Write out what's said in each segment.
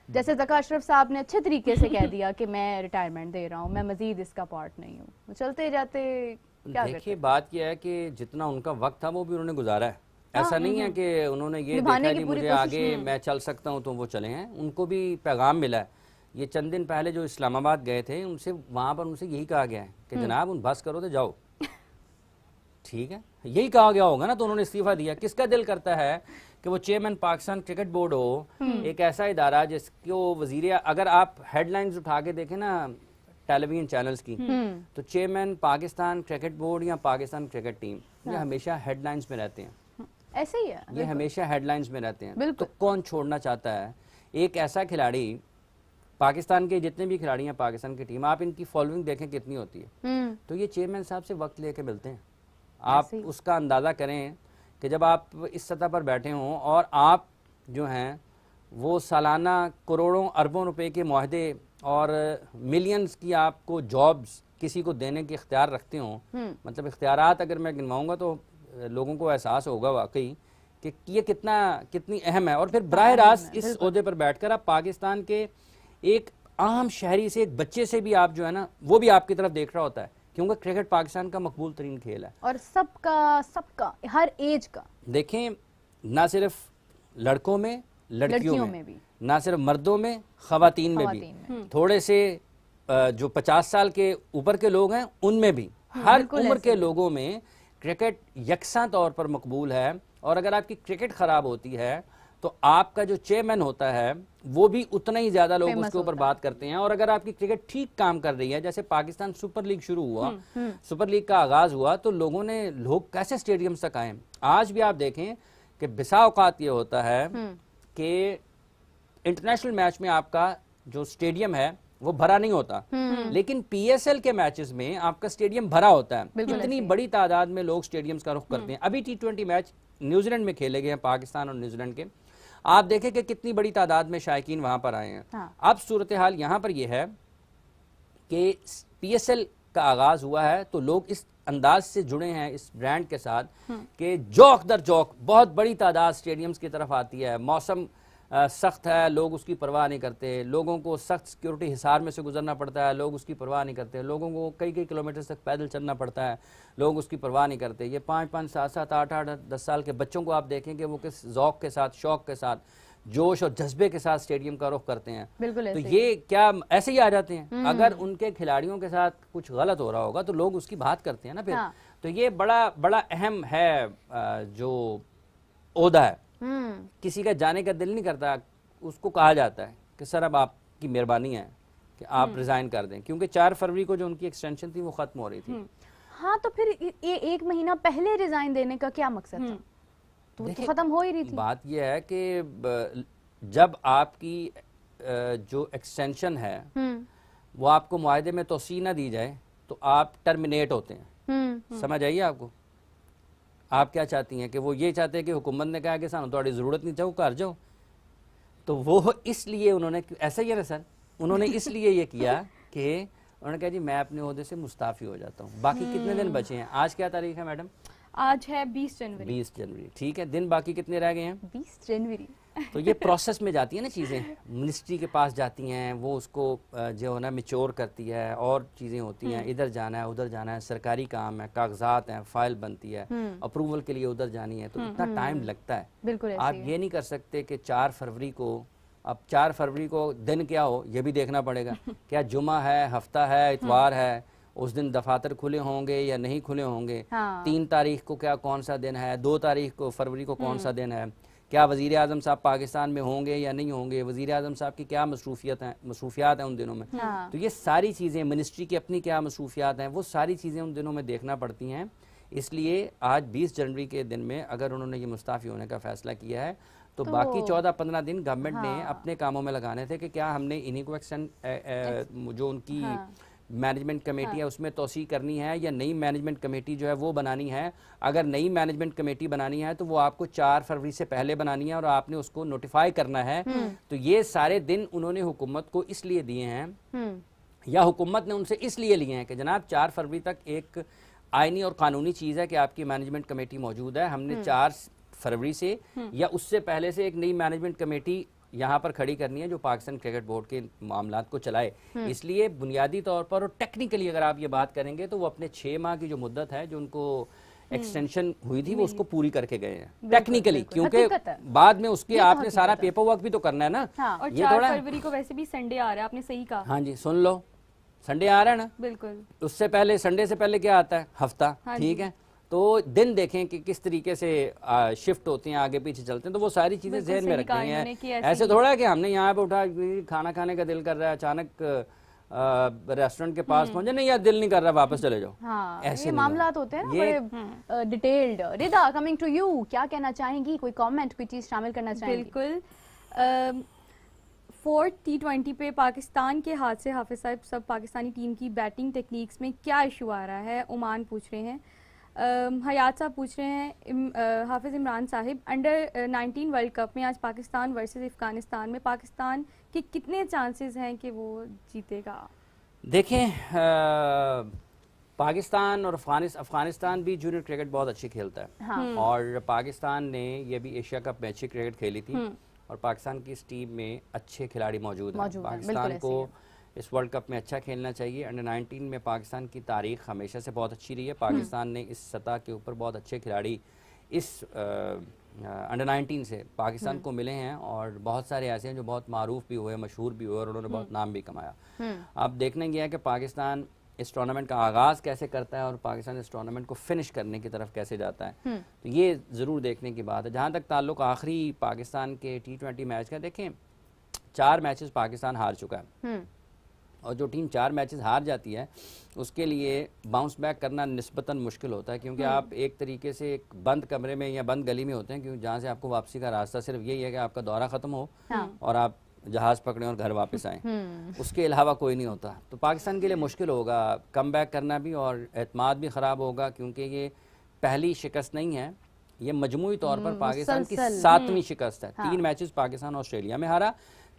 जैसे ज़का अशरफ साहब ने अच्छे तरीके से कह दिया कि मैं रिटायरमेंट दे रहा हूँ, मैं मजीद इसका पार्ट नहीं हूँ, चलते जाते क्या देखिए बात यह है कि जितना उनका वक्त था वो भी उन्होंने गुजारा है। हाँ, ऐसा नहीं है कि उन्होंने ये देखा निभाने है की जी पूरी मुझे कोशिश आगे मैं चल सकता हूँ तो वो चले हैं। उनको भी पैगाम मिला है। ये चंद दिन पहले जो इस्लामाबाद गए थे उनसे वहाँ पर उनसे यही कहा गया है कि जनाब उन बस करो तो जाओ, ठीक है, यही कहा गया होगा ना, तो उन्होंने इस्तीफा दिया। किसका दिल करता है कि वो चेयरमैन पाकिस्तान क्रिकेट बोर्ड हो, एक ऐसा इदारा जिसको वजीर, अगर आप हेडलाइंस उठा के देखें ना टेलीविजन चैनल्स की, तो चेयरमैन पाकिस्तान क्रिकेट बोर्ड या पाकिस्तान क्रिकेट टीम ये हमेशा हेडलाइंस में रहते हैं। ऐसे ही है, ये हमेशा हेडलाइंस में रहते हैं। बिल्कुल। तो कौन छोड़ना चाहता है एक ऐसा खिलाड़ी? पाकिस्तान के जितने भी खिलाड़ी हैं पाकिस्तान की टीम, आप इनकी फॉलोइंग देखें कितनी होती है। तो ये चेयरमैन साहब से वक्त लेके मिलते हैं। आप उसका अंदाज़ा करें कि जब आप इस सतह पर बैठे हों और आप जो हैं वो सालाना करोड़ों अरबों रुपए के मुआहदे और मिलियंस की आपको जॉब्स किसी को देने के इख्तियार रखते हों, मतलब इख्तियारात अगर मैं गिनवाऊंगा तो लोगों को एहसास होगा वाकई कि ये कितनी अहम है। और फिर बराह रास्त इस ओहदे पर बैठकर आप पाकिस्तान के एक आम शहरी से, एक बच्चे से भी आप जो है ना वो भी आपकी तरफ देख रहा होता है, क्योंकि क्रिकेट पाकिस्तान का मकबूल तरीन खेल है और सबका हर एज का। देखें ना सिर्फ लड़कों में लड़कियों में भी, ना सिर्फ मर्दों में खवातीन में भी, थोड़े से जो 50 साल के ऊपर के लोग हैं उनमें भी, हर उम्र के लोगों में क्रिकेट यकसा तौर पर मकबूल है। और अगर आपकी क्रिकेट खराब होती है तो आपका जो चेयरमैन होता है वो भी उतना ही ज्यादा लोग उसके ऊपर बात करते हैं। और अगर आपकी क्रिकेट ठीक काम कर रही है, जैसे पाकिस्तान सुपर लीग शुरू हुआ, सुपर लीग का आगाज हुआ, तो लोग कैसे स्टेडियम तक आए। आज भी आप देखें कि बिसा औकात ये होता है कि इंटरनेशनल मैच में आपका जो स्टेडियम है वो भरा नहीं होता, लेकिन पीएसएल के मैचेस में आपका स्टेडियम भरा होता है। इतनी बड़ी तादाद में लोग स्टेडियम्स का रुख करते हैं। अभी T20 मैच न्यूजीलैंड में खेले गए हैं, पाकिस्तान और न्यूजीलैंड के, आप देखें कि कितनी बड़ी तादाद में शायकीन वहां पर आए हैं। हाँ। अब सूरत हाल यहां पर यह है कि पीएसएल का आगाज हुआ है तो लोग इस अंदाज से जुड़े हैं इस ब्रांड के साथ कि जौक दर जौक बहुत बड़ी तादाद स्टेडियम्स की तरफ आती है। मौसम सख्त है, लोग उसकी परवाह नहीं करते, लोगों को सख्त सिक्योरिटी हिसार में से गुजरना पड़ता है, लोग उसकी परवाह नहीं करते, लोगों को कई किलोमीटर तक पैदल चलना पड़ता है, लोग उसकी परवाह नहीं करते। ये 5-5, 7-7, 8-8, 10 साल के बच्चों को आप देखें कि वो किस ज़ौक़ के साथ, शौक़ के साथ, जोश और जज्बे के साथ स्टेडियम का रुख करते हैं। तो ये क्या ऐसे ही आ जाते हैं? अगर उनके खिलाड़ियों के साथ कुछ गलत हो रहा होगा तो लोग उसकी बात करते हैं ना फिर। हाँ। तो ये बड़ा अहम है जो ओहदा है। किसी का जाने का दिल नहीं करता, उसको कहा जाता है कि सर अब आपकी मेहरबानी है कि आप रिजाइन कर दें, क्योंकि 4 फरवरी को जो उनकी एक्सटेंशन थी वो खत्म हो रही थी। हाँ, तो फिर ये 1 महीना पहले रिजाइन देने का क्या मकसद था? तो खत्म हो ही रही थी। बात यह है कि जब आपकी जो एक्सटेंशन है वो आपको मुआहदे में तोसी ना दी जाए तो आप टर्मिनेट होते हैं। समझ आइए आपको? आप क्या चाहती हैं कि वो ये चाहते हैं कि हुकूमत ने कहा कि सानू तुम्हारी जरूरत नहीं, चाहो घर जाओ, तो वो इसलिए उन्होंने, ऐसा ही है ना सर, उन्होंने इसलिए ये किया कि उन्होंने कहा जी मैं अपने ओहदे से मुस्ताफी हो जाता हूँ। बाकी कितने दिन बचे हैं? आज क्या तारीख है मैडम? आज है 20 जनवरी। 20 जनवरी, ठीक है, दिन बाकी कितने रह गए हैं? 20 जनवरी। तो ये प्रोसेस में जाती है ना चीज़ें, मिनिस्ट्री के पास जाती हैं, वो उसको जो है ना मिच्योर करती है, और चीज़ें होती हैं, इधर जाना है उधर जाना है, सरकारी काम है, कागजात हैं, फाइल बनती है, अप्रूवल के लिए उधर जानी है, तो इतना टाइम लगता है। बिल्कुल आप ये नहीं कर सकते कि 4 फरवरी को, अब 4 फरवरी को दिन क्या हो ये भी देखना पड़ेगा। क्या जुमा है, हफ्ता है, इतवार है, उस दिन दफातर खुले होंगे या नहीं खुले होंगे? हाँ। 3 तारीख को क्या कौन सा दिन है? 2 तारीख को फरवरी को कौन सा दिन है? क्या वज़ीर आज़म साहब पाकिस्तान में होंगे या नहीं होंगे? वज़ीर आज़म साहब की क्या मसरूफियात हैं उन दिनों में? हाँ। तो ये सारी चीज़ें, मिनिस्ट्री की अपनी क्या मसरूफियात हैं, वो सारी चीज़ें उन दिनों में देखना पड़ती हैं। इसलिए आज 20 जनवरी के दिन में अगर उन्होंने ये मुस्ताफ़ी होने का फ़ैसला किया है तो बाकी 14-15 दिन गवर्नमेंट ने अपने कामों में लगाने थे कि क्या हमने इन्हीं को जो उनकी मैनेजमेंट कमेटी है उसमें तोसी करनी है या नई मैनेजमेंट कमेटी जो है वो बनानी है। अगर नई मैनेजमेंट कमेटी बनानी है तो वो आपको 4 फरवरी से पहले बनानी है और आपने उसको नोटिफाई करना है। तो ये सारे दिन उन्होंने हुकूमत को इसलिए दिए हैं या हुकूमत ने उनसे इसलिए लिए हैं कि जनाब 4 फरवरी तक एक आईनी और कानूनी चीज़ है कि आपकी मैनेजमेंट कमेटी मौजूद है। हमने 4 फरवरी से या उससे पहले से एक नई मैनेजमेंट कमेटी यहाँ पर खड़ी करनी है जो पाकिस्तान क्रिकेट बोर्ड के मामलात को चलाए। इसलिए बुनियादी तौर पर और टेक्निकली अगर आप ये बात करेंगे तो वो अपने 6 माह की जो मुद्दत है जो उनको एक्सटेंशन हुई थी वो उसको पूरी करके गए हैं टेक्निकली, क्योंकि बाद में उसके आपने सारा पेपर वर्क भी तो करना है ना। और 4 फरवरी को वैसे भी संडे आ रहा है, आपने सही कहा। हाँ जी, सुन लो, संडे आ रहा है ना, बिल्कुल। उससे पहले संडे से पहले क्या आता है, हफ्ता। ठीक है, तो दिन देखें कि किस तरीके से शिफ्ट होते हैं, आगे पीछे चलते हैं, तो वो सारी चीजें जहन में रखनी है। ऐसे थोड़ा है कि हमने यहाँ पे उठा खाना खाने का दिल कर रहा है, अचानक रेस्टोरेंट के पास पहुंचे, नहीं यार दिल नहीं कर रहा, वापस चले जाओ। हाँ, ऐसे मामलात होते हैं ना बड़े detailed. Rida, coming to you, क्या कहना चाहेंगी, कोई कमेंट, कोई चीज शामिल करना चाहेंगी? बिल्कुल, 4th T20 पे पाकिस्तान के हाथ से हाफिज साहब सब पाकिस्तानी टीम की बैटिंग टेक्निक्स में क्या इशू आ रहा है, ओमान पूछ रहे हैं। हयात साहब पूछ रहे हैं Hafiz Imran sahib, under 19 world cup में आज पाकिस्तान वर्सेस अफगानिस्तान में पाकिस्तान के कितने चांसेस हैं कि वो जीतेगा? देखें, पाकिस्तान और अफगानिस्तान भी जूनियर क्रिकेट बहुत अच्छी खेलता है। हाँ। और पाकिस्तान ने ये भी एशिया कप में अच्छी क्रिकेट खेली थी और पाकिस्तान की इस टीम में अच्छे खिलाड़ी मौजूद हैं। पाकिस्तान को इस वर्ल्ड कप में अच्छा खेलना चाहिए। अंडर 19 में पाकिस्तान की तारीख हमेशा से बहुत अच्छी रही है। पाकिस्तान ने इस सतह के ऊपर बहुत अच्छे खिलाड़ी इस अंडर 19 से पाकिस्तान को मिले हैं और बहुत सारे ऐसे हैं जो बहुत मारूफ भी हुए, मशहूर भी हुए और उन्होंने बहुत नाम भी कमाया। अब देखने गया कि पाकिस्तान इस टूर्नामेंट का आगाज़ कैसे करता है और पाकिस्तान इस टूर्नामेंट को फिनिश करने की तरफ कैसे जाता है, तो ये ज़रूर देखने की बात है। जहाँ तक ताल्लुक आखिरी पाकिस्तान के T20 मैच का, देखें 4 मैचेस पाकिस्तान हार चुका है और जो टीम 4 मैचेस हार जाती है उसके लिए बाउंस बैक करना निस्बतन मुश्किल होता है, क्योंकि आप एक तरीके से एक बंद कमरे में या बंद गली में होते हैं, क्योंकि जहाँ से आपको वापसी का रास्ता सिर्फ यही है कि आपका दौरा ख़त्म हो और आप जहाज़ पकड़ें और घर वापस आएँ, उसके अलावा कोई नहीं होता। तो पाकिस्तान के लिए मुश्किल होगा कम बैक करना भी और एतमाद भी ख़राब होगा, क्योंकि ये पहली शिकस्त नहीं है, ये मजमूई तौर पर पाकिस्तान की 7वीं शिकस्त है। 3 मैचेस पाकिस्तान ऑस्ट्रेलिया में हारा,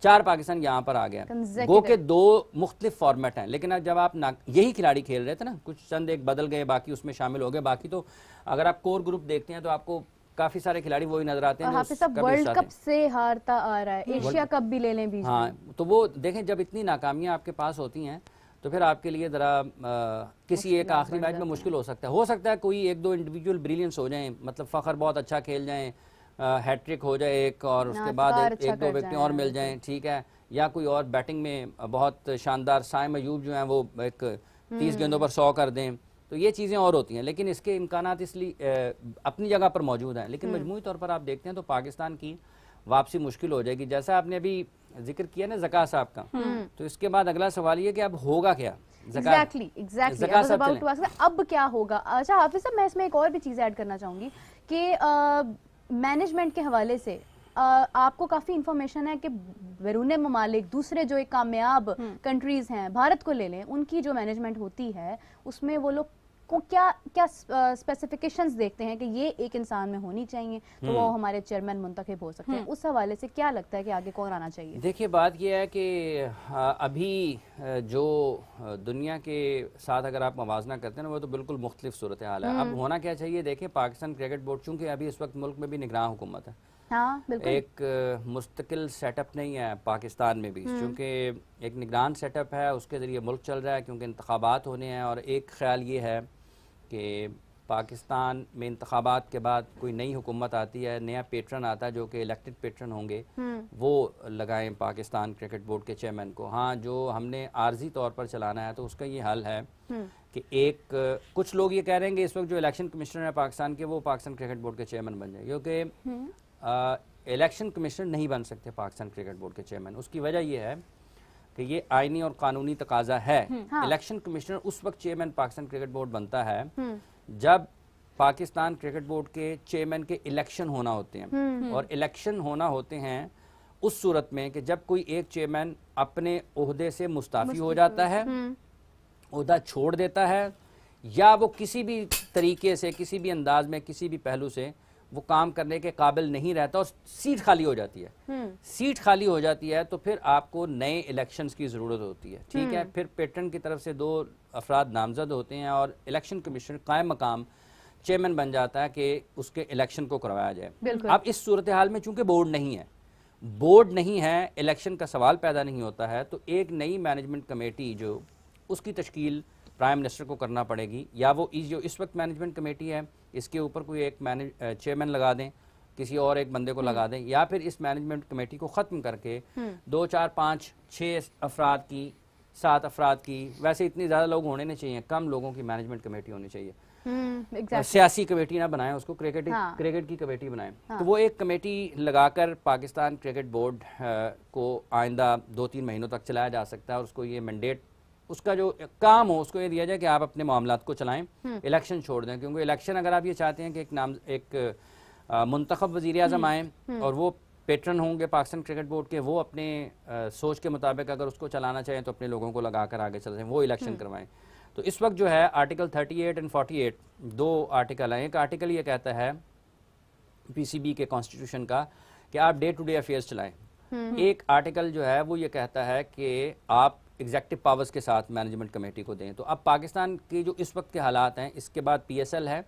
4 पाकिस्तान यहाँ पर आ गया। गो के 2 मुख्तलिफ फॉर्मेट हैं, लेकिन जब आप यही खिलाड़ी खेल रहे थे ना, कुछ चंद एक बदल गए, बाकी उसमें शामिल हो गए। बाकी तो अगर आप कोर ग्रुप देखते हैं तो आपको काफी सारे खिलाड़ी वही नजर आते हैं। वर्ल्ड कप से हारता आ रहा है, एशिया कप भी ले लें बीच में। हाँ, तो वो देखें जब इतनी नाकामियां आपके पास होती हैं तो फिर आपके लिए जरा किसी एक आखिरी मैच में मुश्किल हो सकता है कोई 1-2 इंडिविजुअल ब्रिलियंस हो जाएं, मतलब फ़खर बहुत अच्छा खेल जाएं, हैट्रिक हो जाए एक और उसके बाद 1-2 विकेटें और मिल जाएं, ठीक है, या कोई और बैटिंग में बहुत शानदार साइम अयूब जो हैं वो एक 30 गेंदों पर 100 कर दें, तो ये चीज़ें और होती हैं। लेकिन इसके इम्कानात इसलिए अपनी जगह पर मौजूद हैं, लेकिन मजमूई तौर पर आप देखते हैं तो पाकिस्तान की वापसी मुश्किल हो जाएगी। जैसा आपने अभी जिक्र किया ना ज़का साहब का, तो इसके बाद अगला सवाल ये कि अब होगा क्या? एग्जैक्टली अब क्या होगा? अच्छा हाफिज साहब, मैं इसमें एक और भी चीज़ ऐड करना चाहूँगी कि मैनेजमेंट के हवाले से आपको काफ़ी इंफॉर्मेशन है कि बैरून ममालिक, दूसरे जो एक कामयाब कंट्रीज़ हैं, भारत को ले लें, उनकी जो मैनेजमेंट होती है उसमें वो लोग को क्या क्या स्पेसिफिकेशंस देखते हैं कि ये एक इंसान में होनी चाहिए तो वो हमारे चेयरमैन मुंतखब हो सकते हैं। उस हवाले से क्या लगता है कि आगे कौन आना चाहिए? देखिए, बात यह है कि अभी जो दुनिया के साथ अगर आप मवाजना करते हैं ना, वो तो बिल्कुल मुख्तलिफ सूरत हाल है। अब होना क्या चाहिए? देखिए, पाकिस्तान क्रिकेट बोर्ड चूँकि अभी इस वक्त मुल्क में भी निगरान हुकूमत है, हाँ, एक मुस्तकिल सेटअप नहीं है पाकिस्तान में भी, क्योंकि एक निगरान सेटअप है, उसके ज़रिए मुल्क चल रहा है, क्योंकि इंतखाबात होने हैं। और एक ख्याल ये है कि पाकिस्तान में इंतखाबात के बाद कोई नई हुकूमत आती है, नया पेट्रन आता है जो कि इलेक्टेड पेट्रन होंगे, वो लगाएं पाकिस्तान क्रिकेट बोर्ड के चेयरमैन को। हाँ, जो हमने आर्जी तौर पर चलाना है तो उसका ये हल है कि कुछ लोग ये कह रहे हैं कि इस वक्त जो इलेक्शन कमिश्नर है पाकिस्तान के, वो पाकिस्तान क्रिकेट बोर्ड के चेयरमैन बन जाए, क्योंकि इलेक्शन कमिश्नर नहीं बन सकते पाकिस्तान क्रिकेट बोर्ड के चेयरमैन। उसकी वजह यह है कि ये आईनी और कानूनी तकाजा है। इलेक्शन कमिश्नर उस वक्त चेयरमैन पाकिस्तान क्रिकेट बोर्ड बनता है जब पाकिस्तान क्रिकेट बोर्ड के चेयरमैन के इलेक्शन होना होते हैं, और इलेक्शन होना होते हैं उस सूरत में कि जब कोई एक चेयरमैन अपने ओहदे से मुस्ताफी हो जाता है, ओहदा छोड़ देता है, या वो किसी भी तरीके से, किसी भी अंदाज में, किसी भी पहलू से वो काम करने के काबिल नहीं रहता और सीट खाली हो जाती है। सीट खाली हो जाती है तो फिर आपको नए इलेक्शंस की ज़रूरत होती है, ठीक है। फिर पेट्रन की तरफ से 2 अफराद नामजद होते हैं और इलेक्शन कमीशन कायम मकाम चेयरमैन बन जाता है कि उसके इलेक्शन को करवाया जाए। अब इस सूरत हाल में चूंकि बोर्ड नहीं है, बोर्ड नहीं है, इलेक्शन का सवाल पैदा नहीं होता है, तो एक नई मैनेजमेंट कमेटी जो उसकी तश्कील प्राइम मिनिस्टर को करना पड़ेगी, या वो जो इस वक्त मैनेजमेंट कमेटी है इसके ऊपर कोई एक चेयरमैन लगा दें, किसी और एक बंदे को लगा दें, या फिर इस मैनेजमेंट कमेटी को ख़त्म करके 2, 4, 5, 6 अफराद की, 7 अफराद की, वैसे इतनी ज़्यादा लोग होने नहीं चाहिए, कम लोगों की मैनेजमेंट कमेटी होनी चाहिए। सियासी कमेटी ना बनाएं उसको, क्रिकेट की कमेटी बनाएं। तो वो एक कमेटी लगाकर पाकिस्तान क्रिकेट बोर्ड को आइंदा 2-3 महीनों तक चलाया जा सकता है, और उसको ये मैंडेट, उसका जो काम हो उसको ये दिया जाए कि आप अपने मामलात को चलाएं, इलेक्शन छोड़ दें। क्योंकि इलेक्शन अगर आप ये चाहते हैं कि एक मुंतखब वज़ीर आज़म आए और वो पेट्रन होंगे पाकिस्तान क्रिकेट बोर्ड के, वो अपने सोच के मुताबिक अगर उसको चलाना चाहें तो अपने लोगों को लगा कर आगे चल जाएं, वो इलेक्शन करवाएं। तो इस वक्त जो है आर्टिकल 38 और 48 दो आर्टिकल हैं। एक आर्टिकल ये कहता है पीसीबी के कॉन्स्टिट्यूशन का कि आप डे टू डे अफेयर्स चलाएं। एक आर्टिकल जो है वो ये कहता है कि आप एग्जेक्टिव पावर्स के साथ मैनेजमेंट कमेटी को दें। तो अब पाकिस्तान की जो इस वक्त के हालात हैं, इसके बाद PSL है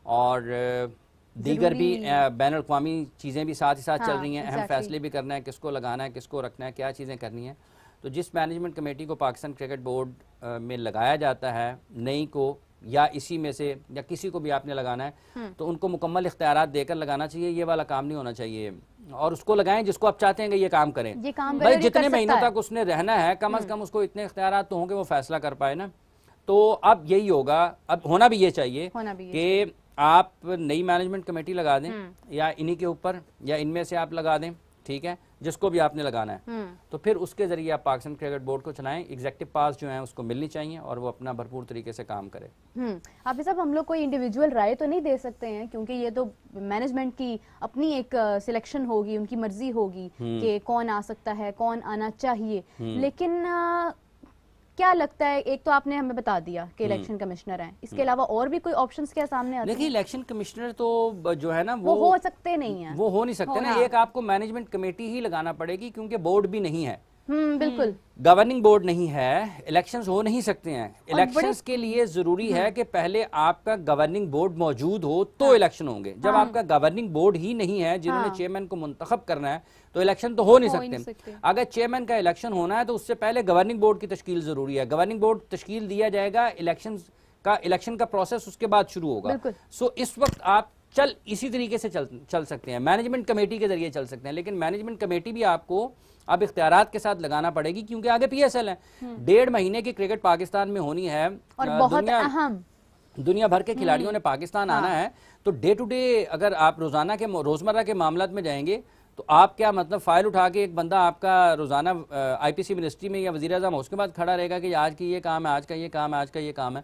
और दीगर भी बैन अवी चीज़ें भी साथ ही साथ चल रही हैं, अहम फैसले भी करना है, किसको लगाना है, किसको रखना है, क्या चीज़ें करनी है। तो जिस मैनेजमेंट कमेटी को पाकिस्तान क्रिकेट बोर्ड में लगाया जाता है, नई को या इसी में से या किसी को भी आपने लगाना है, तो उनको मुकम्मल इख्तियारात देकर लगाना चाहिए। ये वाला काम नहीं होना चाहिए, और उसको लगाएं जिसको आप चाहते हैं कि ये काम करें। भाई जितने महीनों तक उसने रहना है, कम अज कम उसको इतने इख्तियारात तो होंगे वो फैसला कर पाए ना। तो अब यही होगा, अब होना भी ये चाहिए कि आप नई मैनेजमेंट कमेटी लगा दें, या इन्हीं के ऊपर या इनमें से आप लगा दें, ठीक है, जिसको भी आपने लगाना है। तो फिर उसके जरिए आप पाकिस्तान क्रिकेट बोर्ड को चलाएं। एग्जेक्टिव पास जो है उसको मिलनी चाहिए और वो अपना भरपूर तरीके से काम करे। हाफिज साहब, हम लोग कोई इंडिविजुअल राय तो नहीं दे सकते हैं, क्योंकि ये तो मैनेजमेंट की अपनी एक सिलेक्शन होगी, उनकी मर्जी होगी कि कौन आ सकता है, कौन आना चाहिए। लेकिन क्या लगता है, एक तो आपने हमें बता दिया कि इलेक्शन कमिश्नर हैं, इसके अलावा और भी कोई ऑप्शंस क्या सामने आते हैं? देखिए, इलेक्शन कमिश्नर तो जो है ना वो हो सकते नहीं है, वो हो नहीं सकते ना। एक आपको मैनेजमेंट कमेटी ही लगाना पड़ेगी, क्योंकि बोर्ड भी नहीं है। बिल्कुल, गवर्निंग बोर्ड नहीं है, इलेक्शंस हो नहीं सकते हैं। इलेक्शंस के लिए जरूरी है कि पहले आपका गवर्निंग बोर्ड मौजूद हो तो इलेक्शन होंगे। जब आपका गवर्निंग बोर्ड ही नहीं है जिन्होंने चेयरमैन को मुंतखब करना है, तो इलेक्शन तो हो नहीं सकते। अगर चेयरमैन का इलेक्शन होना है तो उससे पहले गवर्निंग बोर्ड की तश्कील जरूरी है। गवर्निंग बोर्ड तश्कील दिया जाएगा, इलेक्शन का प्रोसेस उसके बाद शुरू होगा। सो इस वक्त आप इसी तरीके से चल सकते हैं, मैनेजमेंट कमेटी के जरिए चल सकते हैं। लेकिन मैनेजमेंट कमेटी भी आपको अब इख्तियारात के साथ लगाना पड़ेगी, क्योंकि आगे PSL है। 1.5 महीने की क्रिकेट पाकिस्तान में होनी है, और बहुत अहम, दुनिया भर के खिलाड़ियों ने पाकिस्तान आना है। तो डे टू डे अगर आप रोजमर्रा के मामलात में जाएंगे, तो आप क्या मतलब फाइल उठा के एक बंदा आपका रोजाना IPC मिनिस्ट्री में या वज़ीर आज़म उसके बाद खड़ा रहेगा कि आज की ये काम है, आज का ये काम है, आज का ये काम है।